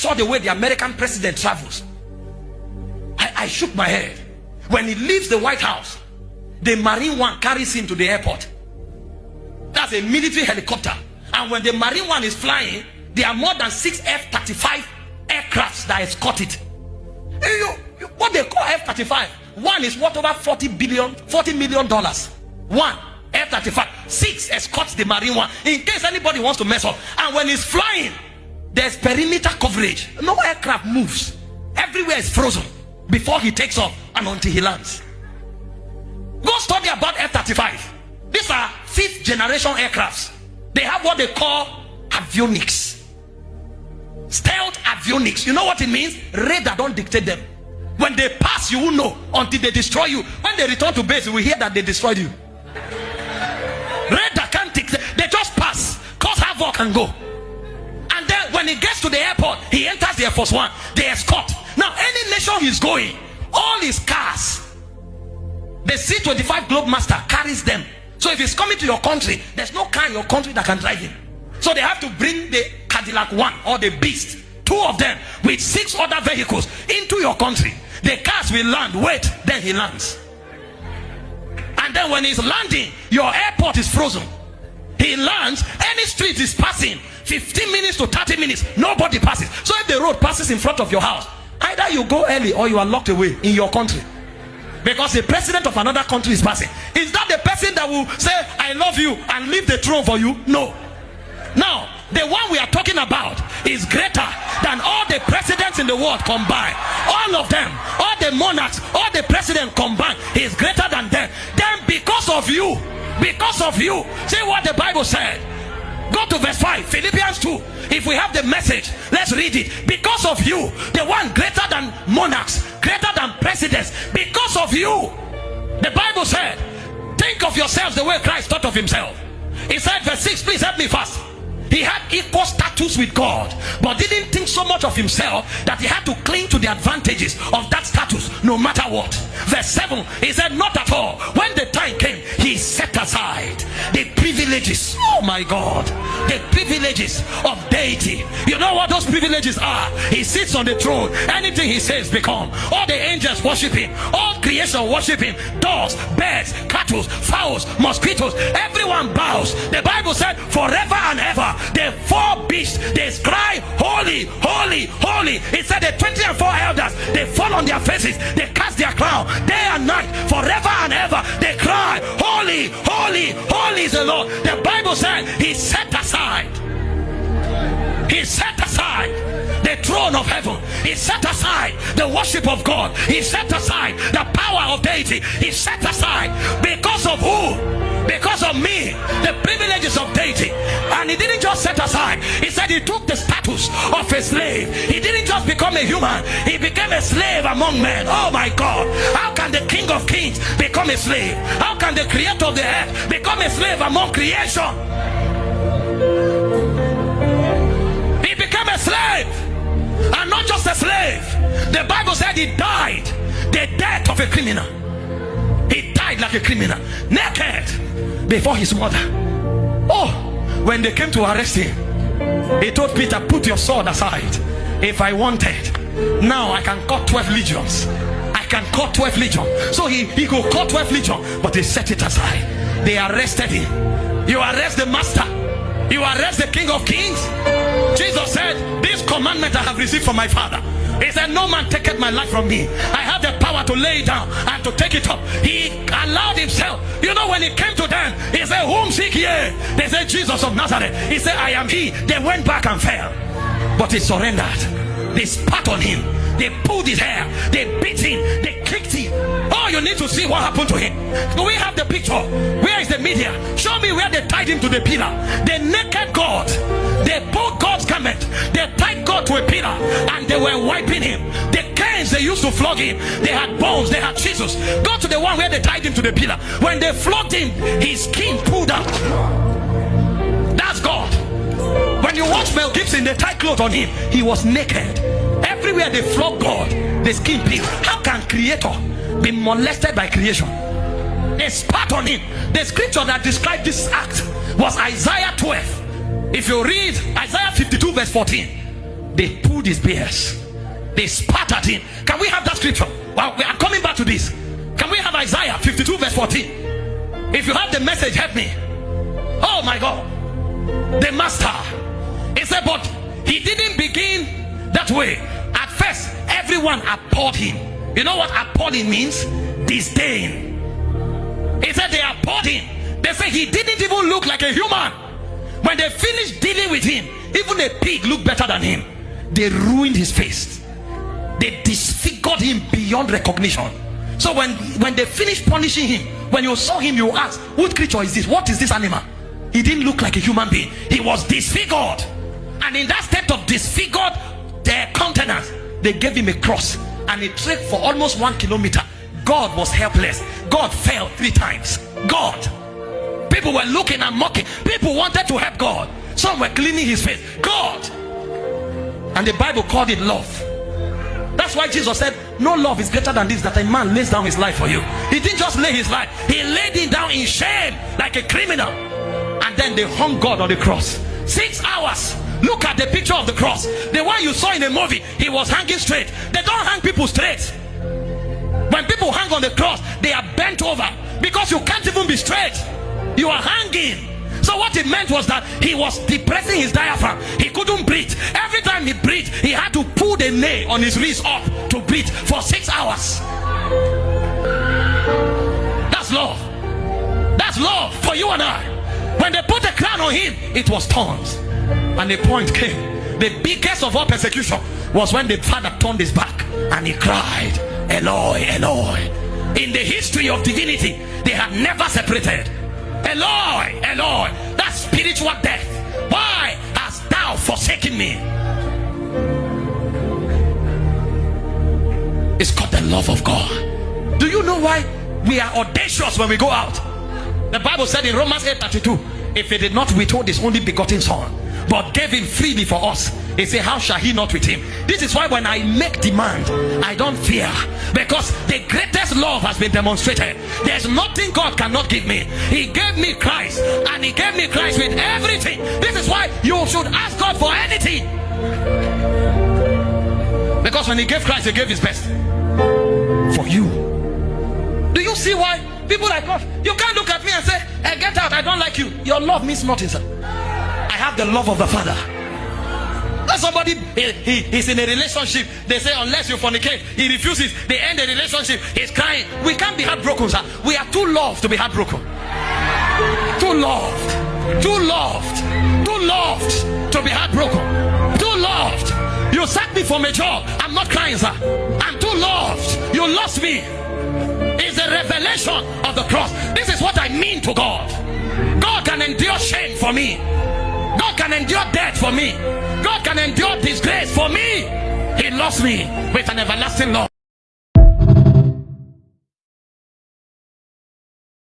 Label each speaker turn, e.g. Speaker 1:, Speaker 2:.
Speaker 1: saw the way the American president travels. I shook my head. When he leaves the White House, the Marine One carries him to the airport. That's a military helicopter. And when the Marine One is flying, there are more than 6 F-35 aircrafts that escort it. What they call F-35, one is worth over $40 million. One F-35, 6 escorts the Marine One in case anybody wants to mess up. And when he's flying, there's perimeter coverage. No aircraft moves. Everywhere is frozen before he takes off and until he lands. Go study about F-35. These are 5th generation aircrafts. They have what they call avionics. Stealth avionics. You know what it means? Radar don't dictate them. When they pass, you won't know until they destroy you. When they return to base, you will hear that they destroyed you. Radar can't dictate. They just pass, cause havoc and go. And then when he gets to the airport, he enters the Air Force One. They escort. Now, any nation he's going, all his cars, the C-25 Globemaster carries them. So if he's coming to your country, there's no car in your country that can drive him. So they have to bring the Cadillac One or the Beast, 2 of them with 6 other vehicles into your country. The cars will land, wait, then he lands. And then when he's landing, your airport is frozen. He lands, any street is passing 15 minutes to 30 minutes, nobody passes. So if the road passes in front of your house, either you go early or you are locked away in your country. Because the president of another country is passing. Is that the person that will say, I love you and leave the throne for you? No. Now, the one we are talking about is greater than all the presidents in the world combined. All of them, all the monarchs, all the presidents combined, he is greater than them. Then because of you, see what the Bible said. Go to verse 5, Philippians 2. If we have the message, let's read it. Because of you, the one greater than monarchs, greater than presidents, because of you, the Bible said, think of yourselves the way Christ thought of himself. He said, verse 6, please help me fast. He had equal status with God, but didn't think so much of himself that he had to cling to the advantages of that status no matter what. Verse 7, he said, not at all. When the time came, he set aside the privileges, oh my God, the privileges of deity. You know what those privileges are? He sits on the throne. Anything he says become. All the angels worship him. All creation worship him. Dogs, birds, cattle, fowls, mosquitoes, everyone bows. The Bible said, forever and ever, the 4 beasts, they cry, holy, holy, holy. It said the 24 elders, they fall on their faces, they cast their crown day and night, forever and ever, they cry, holy, holy, holy is the Lord. The Bible said he set aside the throne of heaven. He set aside the worship of God. He set aside the power of deity. He set aside because of who? Because of me, the privileges of deity. And he didn't just set aside, he said he took the status of a slave. He didn't just become a human, he became a slave among men. Oh my God, how can the King of Kings become a slave? How can the creator of the earth become a slave among creation? He became a slave, and not just a slave. The Bible said he died the death of a criminal. He died like a criminal, naked before his mother. Oh, when they came to arrest him, he told Peter, put your sword aside. If I wanted, now I can cut 12 legions. I can cut 12 legions. So he could cut 12 legions, but they set it aside. They arrested him. You arrest the master, you arrest the King of Kings. Jesus said, this commandment I have received from my Father. He said, no man taketh my life from me. I have the power to lay it down and to take it up. He allowed himself. You know, when he came to them, he said, whom seek ye? They said, Jesus of Nazareth. He said, I am he. They went back and fell, but he surrendered. They spat on him, they pulled his hair, they beat him, they kicked him. Oh, you need to see what happened to him. Do we have the picture? Where is the media? Show me where they tied him to the pillar. The naked God, they pulled God's garment, they tied God to a pillar, and they were wiping him. The canes they used to flog him, they had bones, they had chisels. Go to the one where they tied him to the pillar. When they flogged him, his skin pulled out. That's God. When you watch Mel Gibson, they tie clothes on him, he was naked. Everywhere they flog God, the skin peeled. How can creator be molested by creation? They spat on him. The scripture that described this act was Isaiah 12. If you read Isaiah 52 verse 14, they pulled pulled his beard. They spat at him. Can we have that scripture? Well, we are coming back to this. Can we have Isaiah 52 verse 14? If you have the message, help me. Oh my God. The master. He said, but he didn't begin that way. At first, everyone abhorred him. You know what abhorring means? Disdain. He said they abhorred him. They say he didn't even look like a human. When they finished dealing with him, even a pig looked better than him. They ruined his face. They disfigured him beyond recognition. So when they finished punishing him, when you saw him, you asked, what creature is this? What is this animal? He didn't look like a human being. He was disfigured. And in that state of disfigured their countenance, they gave him a cross. And he trekked for almost 1 kilometer. God was helpless. God fell 3 times. God. People were looking and mocking. People wanted to help God. Some were cleaning his face. God. And the Bible called it love. That's why Jesus said, no love is greater than this, that a man lays down his life for you. He didn't just lay his life. He laid it down in shame like a criminal. And then they hung God on the cross. 6 hours. Look at the picture of the cross. The one you saw in a movie, he was hanging straight. They don't hang people straight. When people hang on the cross, they are bent over. Because you can't even be straight. You are hanging. So what it meant was that he was depressing his diaphragm. He couldn't breathe. Every time he breathed, he had to pull the nail on his wrist up to breathe for 6 hours. That's love. That's love for you and I. When they put a crown on him, it was thorns. And the point came. The biggest of all persecution was when the father turned his back and he cried, Eloi, Eloi. In the history of divinity, they had never separated. Eloi, Eloi. That's spiritual death. Why hast thou forsaken me? It's called the love of God. Do you know why we are audacious when we go out? The Bible said in Romans 8:32, if he did not withhold his only begotten son, but gave him freely for us, he said, how shall he not with him? This is why when I make demand, I don't fear, because the greatest love has been demonstrated. There's nothing God cannot give me. He gave me Christ, and he gave me Christ with everything. This is why you should ask God for anything, because when he gave Christ, he gave his best for you. Do you see why people like us, you can't look at me and say, hey, get out, I don't like you. Your love means nothing, sir. I have the love of the Father. Somebody he's in a relationship, they say unless you fornicate, he refuses, they end the relationship, he's crying. We can't be heartbroken, sir. We are too loved to be heartbroken. Too loved, too loved, too loved to be heartbroken. Too loved. You sacked me from a job, I'm not crying, sir. I'm too loved. You lost me. It's a revelation of the cross. This is what I mean to God. God can endure shame for me. God can endure death for me. God can endure disgrace for me. He loves me with an everlasting love.